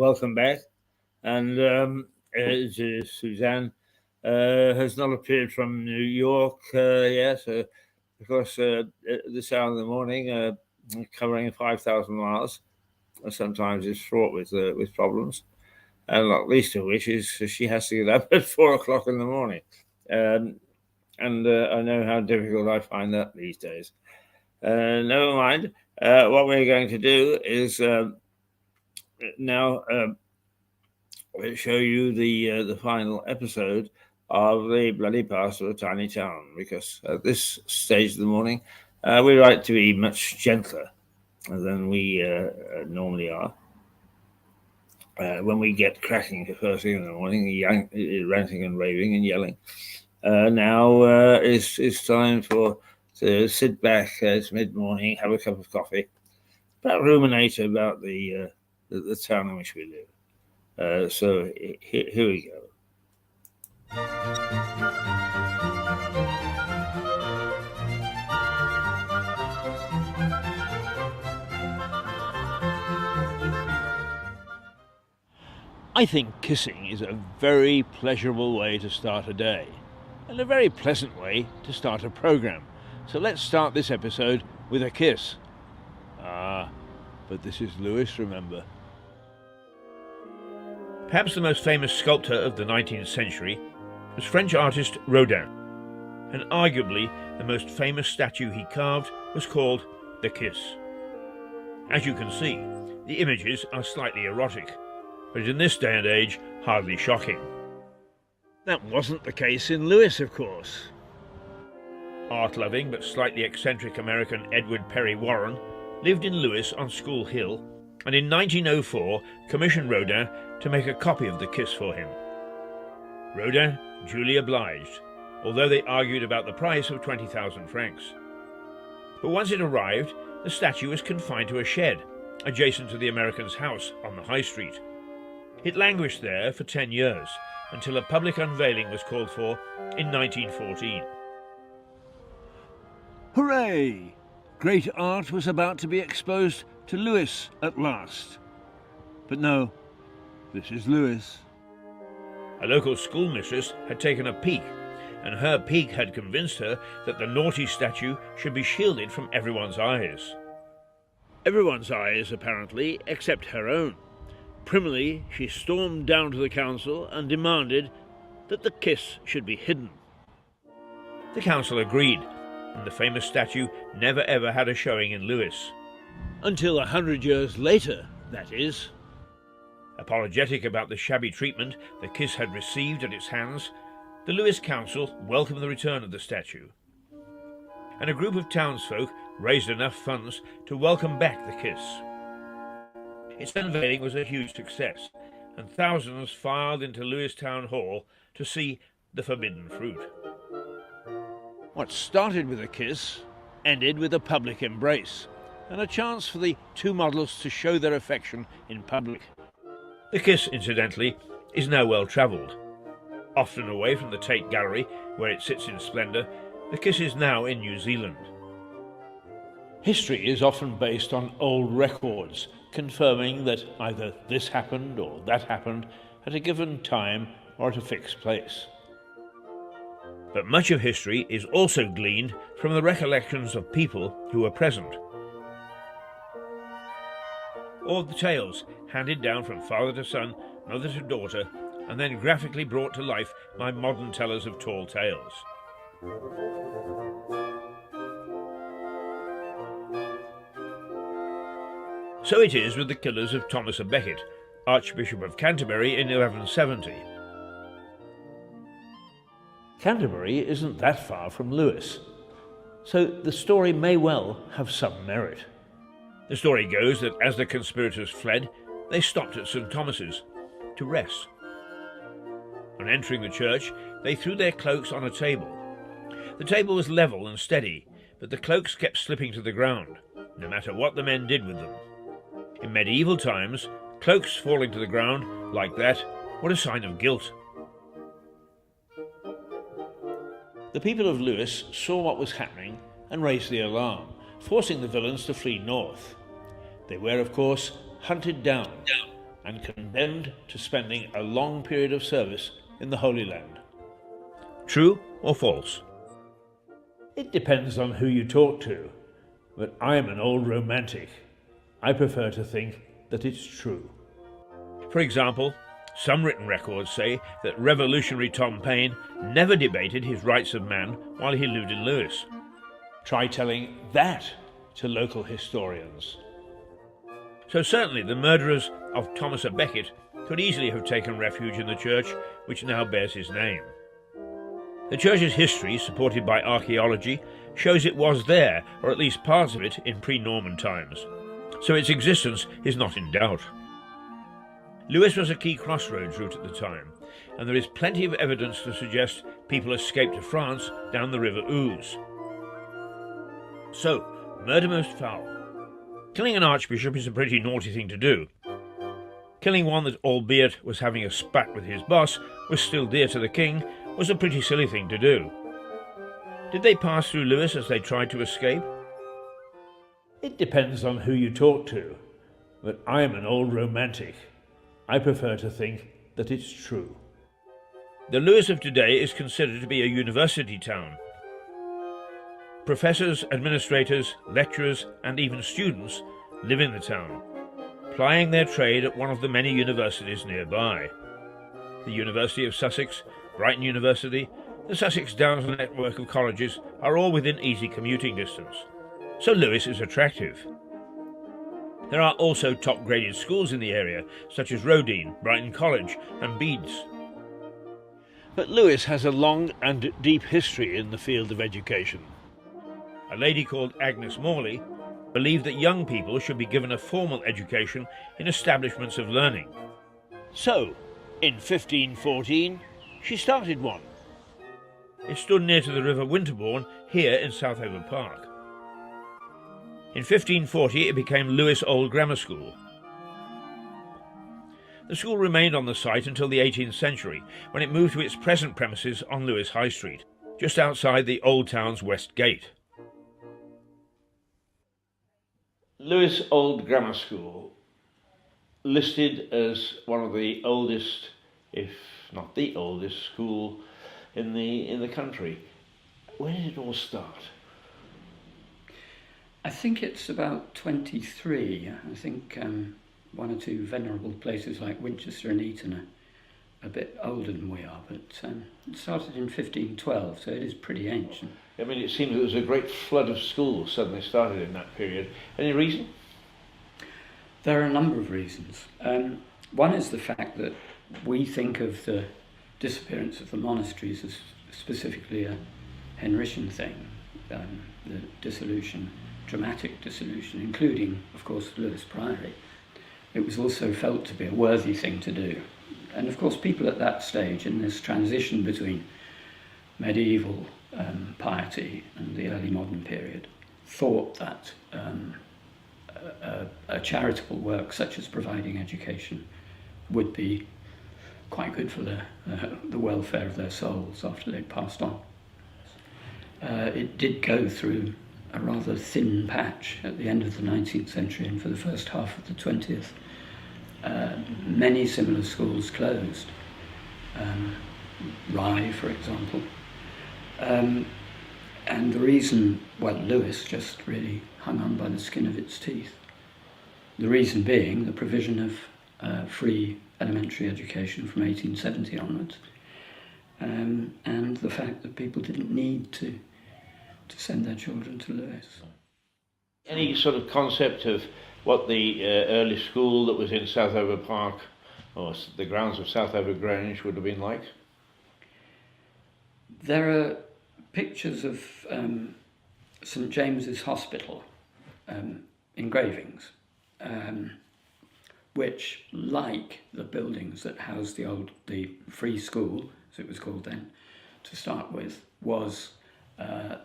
welcome back. And Suzanne has not appeared from New York yet, because this hour in the morning, covering 5,000 miles, sometimes is fraught with problems, and not least of which is she has to get up at 4 o'clock in the morning. And I know how difficult I find that these days. Never mind. What we're going to do is now show you the final episode of the Bloody Past of a Tiny Town, because at this stage of the morning, we like to be much gentler than we normally are. When we get cracking first thing in the morning, ranting and raving and yelling. Now it's time to sit back. It's mid-morning, have a cup of coffee, but ruminate about the town in which we live. So here we go. I think kissing is a very pleasurable way to start a day, and a very pleasant way to start a program. So let's start this episode with a kiss. But this is Lewis, remember. Perhaps the most famous sculptor of the 19th century was French artist Rodin, and arguably the most famous statue he carved was called The Kiss. As you can see, the images are slightly erotic, but in this day and age, hardly shocking. That wasn't the case in Lewis, of course. Art-loving but slightly eccentric American Edward Perry Warren lived in Lewis on School Hill, and in 1904 commissioned Rodin to make a copy of The Kiss for him. Rodin duly obliged, although they argued about the price of 20,000 francs. But once it arrived, the statue was confined to a shed adjacent to the American's house on the High Street. It languished there for 10 years, until a public unveiling was called for in 1914. Hooray! Great art was about to be exposed to Lewis at last. But no, this is Lewis. A local schoolmistress had taken a peek, and her peek had convinced her that the naughty statue should be shielded from everyone's eyes. Everyone's eyes, apparently, except her own. Primly, she stormed down to the council and demanded that the kiss should be hidden. The council agreed, and the famous statue never ever had a showing in Lewis. Until 100 years later, that is. Apologetic about the shabby treatment the kiss had received at its hands, the Lewis Council welcomed the return of the statue. And a group of townsfolk raised enough funds to welcome back the kiss. Its unveiling was a huge success, and thousands filed into Lewis Town Hall to see the forbidden fruit. What started with a kiss ended with a public embrace, and a chance for the two models to show their affection in public. The kiss, incidentally, is now well travelled. Often away from the Tate Gallery, where it sits in splendour, the kiss is now in New Zealand. History is often based on old records, confirming that either this happened or that happened at a given time or at a fixed place. But much of history is also gleaned from the recollections of people who were present, or the tales handed down from father to son, mother to daughter, and then graphically brought to life by modern tellers of tall tales. So it is with the killers of Thomas à Becket, Archbishop of Canterbury in 1170. Canterbury isn't that far from Lewis, so the story may well have some merit. The story goes that as the conspirators fled, they stopped at St. Thomas's to rest. On entering the church, they threw their cloaks on a table. The table was level and steady, but the cloaks kept slipping to the ground, no matter what the men did with them. In medieval times, cloaks falling to the ground like that were a sign of guilt. The people of Lewis saw what was happening and raised the alarm, forcing the villains to flee north. They were, of course, hunted down, and condemned to spending a long period of service in the Holy Land. True or false? It depends on who you talk to, but I am an old romantic. I prefer to think that it's true. For example, some written records say that revolutionary Tom Paine never debated his rights of man while he lived in Lewes. Try telling that to local historians. So certainly the murderers of Thomas à Becket could easily have taken refuge in the church which now bears his name. The church's history, supported by archaeology, shows it was there, or at least parts of it, in pre-Norman times, so its existence is not in doubt. Lewes was a key crossroads route at the time, and there is plenty of evidence to suggest people escaped to France down the River Ouse. So, murder most foul. Killing an archbishop is a pretty naughty thing to do. Killing one that, albeit was having a spat with his boss, was still dear to the king, was a pretty silly thing to do. Did they pass through Lewes as they tried to escape? It depends on who you talk to, but I am an old romantic. I prefer to think that it's true. The Lewes of today is considered to be a university town. Professors, administrators, lecturers, and even students live in the town, plying their trade at one of the many universities nearby. The University of Sussex, Brighton University, the Sussex Downs network of colleges are all within easy commuting distance, so Lewes is attractive. There are also top-graded schools in the area, such as Roedean, Brighton College and Bede's. But Lewes has a long and deep history in the field of education. A lady called Agnes Morley believed that young people should be given a formal education in establishments of learning. So, in 1514, she started one. It stood near to the River Winterbourne, here in Southover Park. In 1540 it became Lewes Old Grammar School. The school remained on the site until the 18th century, when it moved to its present premises on Lewes High Street, just outside the Old Town's West Gate. Lewes Old Grammar School, listed as one of the oldest, if not the oldest, school in the country. When did it all start? I think it's about 23. I think one or two venerable places like Winchester and Eton are a bit older than we are, but it started in 1512, so it is pretty ancient. I mean, it seems there was a great flood of schools suddenly started in that period. Any reason? There are a number of reasons. One is the fact that we think of the disappearance of the monasteries as specifically a Henrician thing, the dissolution, dramatic dissolution, including, of course, Lewes Priory. It was also felt to be a worthy thing to do. And of course, people at that stage, in this transition between medieval piety and the early modern period, thought that a charitable work such as providing education would be quite good for the welfare of their souls after they'd passed on. It did go through a rather thin patch at the end of the 19th century and for the first half of the 20th. Many similar schools closed. Rye, for example. And the reason, well, Lewes just really hung on by the skin of its teeth. The reason being the provision of free elementary education from 1870 onwards, and the fact that people didn't need to send their children to Lewes. Any sort of concept of what the early school that was in Southover Park, or the grounds of Southover Grange, would have been like? There are pictures of St James's Hospital engravings, which, like the buildings that housed the free school, as it was called then, to start with, was a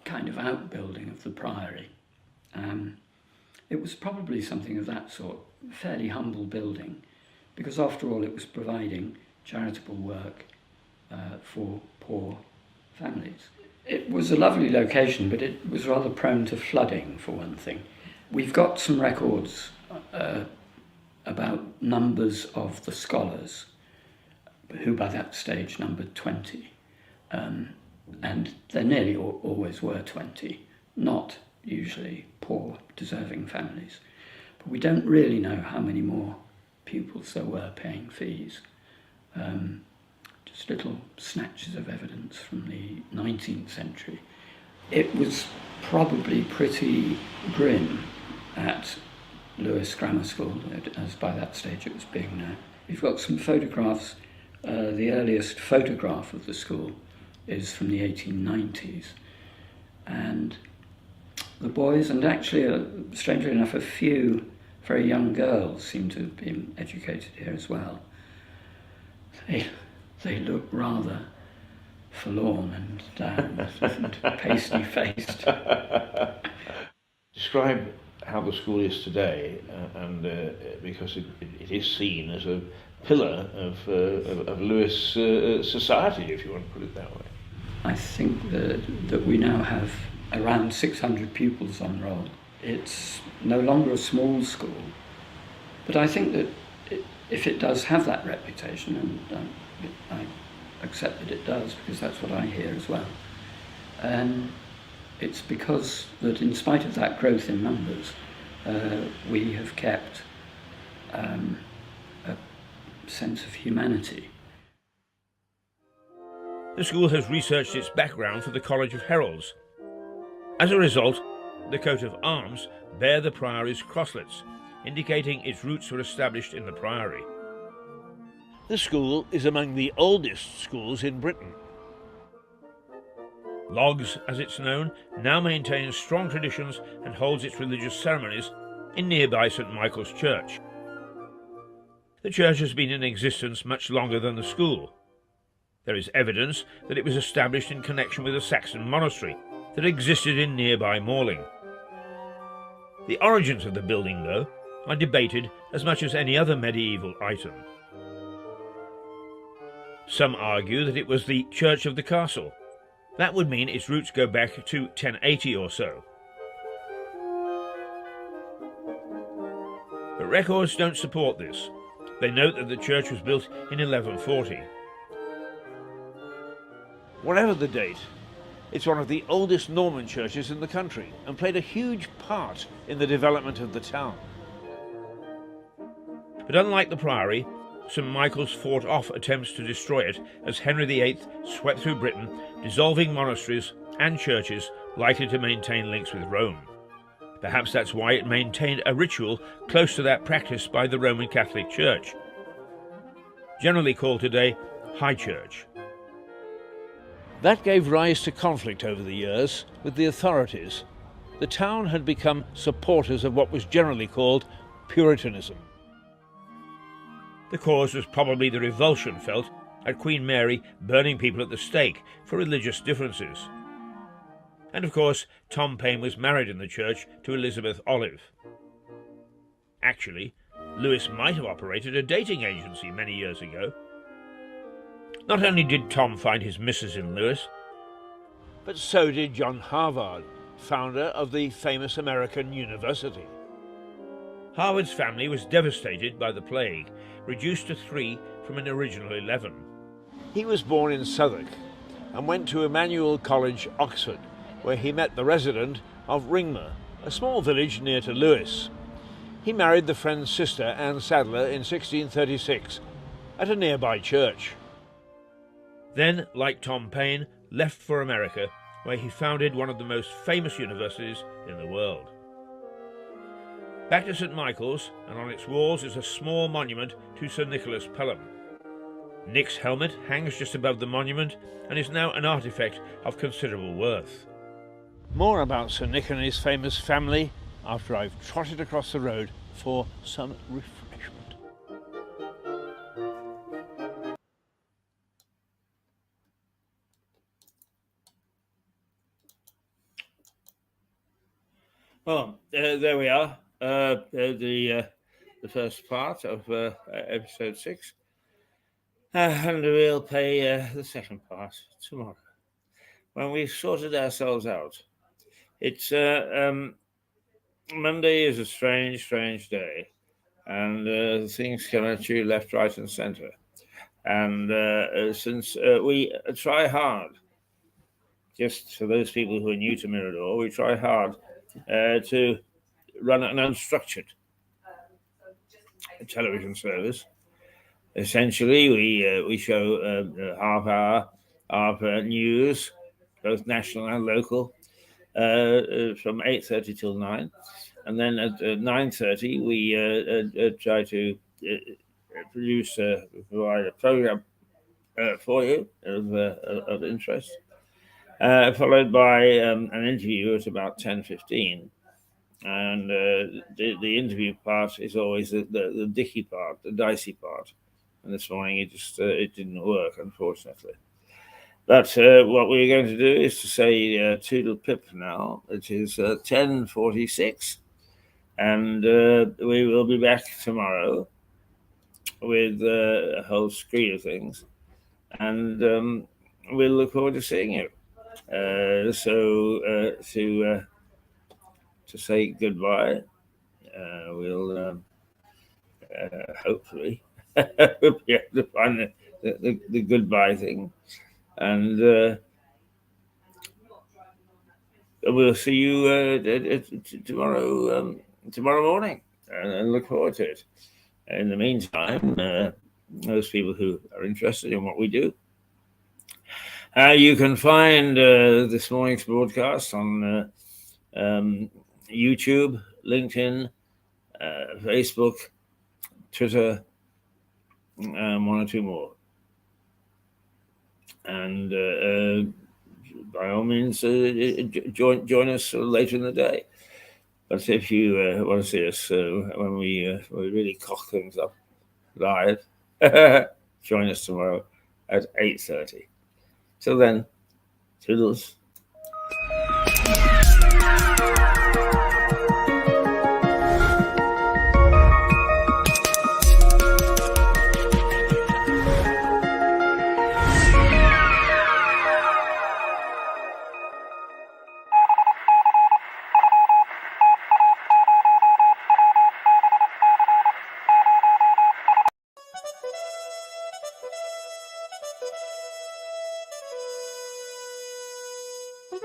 kind of outbuilding of the priory. It was probably something of that sort, fairly humble building, because after all it was providing charitable work for poor families. It was a lovely location, but it was rather prone to flooding, for one thing. We've got some records about numbers of the scholars, who by that stage numbered 20. And there nearly always were 20, not usually poor, deserving families. But we don't really know how many more pupils there were paying fees. Just little snatches of evidence from the 19th century. It was probably pretty grim at Lewes Grammar School, as by that stage it was being known. We've got some photographs. The earliest photograph of the school is from the 1890s. And the boys, and actually, strangely enough, a few very young girls seem to have been educated here as well. They look rather forlorn and down and pasty-faced. Describe how the school is today, because it is seen as a pillar of Lewes society, if you want to put it that way. I think that we now have around 600 pupils on roll. It's no longer a small school, but I think that if it does have that reputation, and I accept that it does because that's what I hear as well, it's because that in spite of that growth in numbers, we have kept a sense of humanity. The school has researched its background for the College of Heralds. As a result, the coat of arms bear the priory's crosslets, indicating its roots were established in the priory. The school is among the oldest schools in Britain. Logs, as it's known, now maintains strong traditions and holds its religious ceremonies in nearby St Michael's Church. The church has been in existence much longer than the school. There is evidence that it was established in connection with a Saxon monastery that existed in nearby Malling. The origins of the building, though, are debated as much as any other medieval item. Some argue that it was the church of the castle. That would mean its roots go back to 1080 or so. But records don't support this. They note that the church was built in 1140. Whatever the date, it's one of the oldest Norman churches in the country and played a huge part in the development of the town. But unlike the priory, St Michael's fought off attempts to destroy it as Henry VIII swept through Britain, dissolving monasteries and churches likely to maintain links with Rome. Perhaps that's why it maintained a ritual close to that practiced by the Roman Catholic Church, generally called today High Church. That gave rise to conflict over the years with the authorities. The town had become supporters of what was generally called Puritanism. The cause was probably the revulsion felt at Queen Mary burning people at the stake for religious differences. And of course, Tom Paine was married in the church to Elizabeth Olive. Actually, Lewes might have operated a dating agency many years ago. Not only did Tom find his missus in Lewes, but so did John Harvard, founder of the famous American university. Harvard's family was devastated by the plague, reduced to 3 from an original 11. He was born in Southwark and went to Emmanuel College, Oxford, where he met the resident of Ringmer, a small village near to Lewes. He married the Friend's sister, Anne Sadler, in 1636 at a nearby church. Then, like Tom Paine, left for America, where he founded one of the most famous universities in the world. Back to St Michael's, and on its walls is a small monument to Sir Nicholas Pelham. Nick's helmet hangs just above the monument and is now an artefact of considerable worth. More about Sir Nick and his famous family after I've trotted across the road for some refreshment. Well, there we are. The first part of episode 6, and we'll play the second part tomorrow when we've sorted ourselves out. It's Monday is a strange day, and things come at you left, right, and centre. And since we try hard, just for those people who are new to Mirador, we try hard to run an unstructured television service. Essentially, we show half hour news, both national and local, from 8:30 till 9, and then at 9:30 we try to provide a program for you of interest, followed by an interview at about 10:15. And the interview part is always the dicky part, the dicey part. And this morning it didn't work, unfortunately. But what we're going to do is to say toodle pip now. It is 10:46, and we will be back tomorrow with a whole screen of things, and we'll look forward to seeing you. To say goodbye, we'll hopefully we'll be able to find the goodbye thing, and we'll see you tomorrow morning, and look forward to it. In the meantime, those people who are interested in what we do, you can find this morning's broadcast on YouTube, LinkedIn, Facebook, Twitter, one or two more. And by all means, join us later in the day. But if you want to see us when we really cock things up live, join us tomorrow at 8:30. Till then, toodles.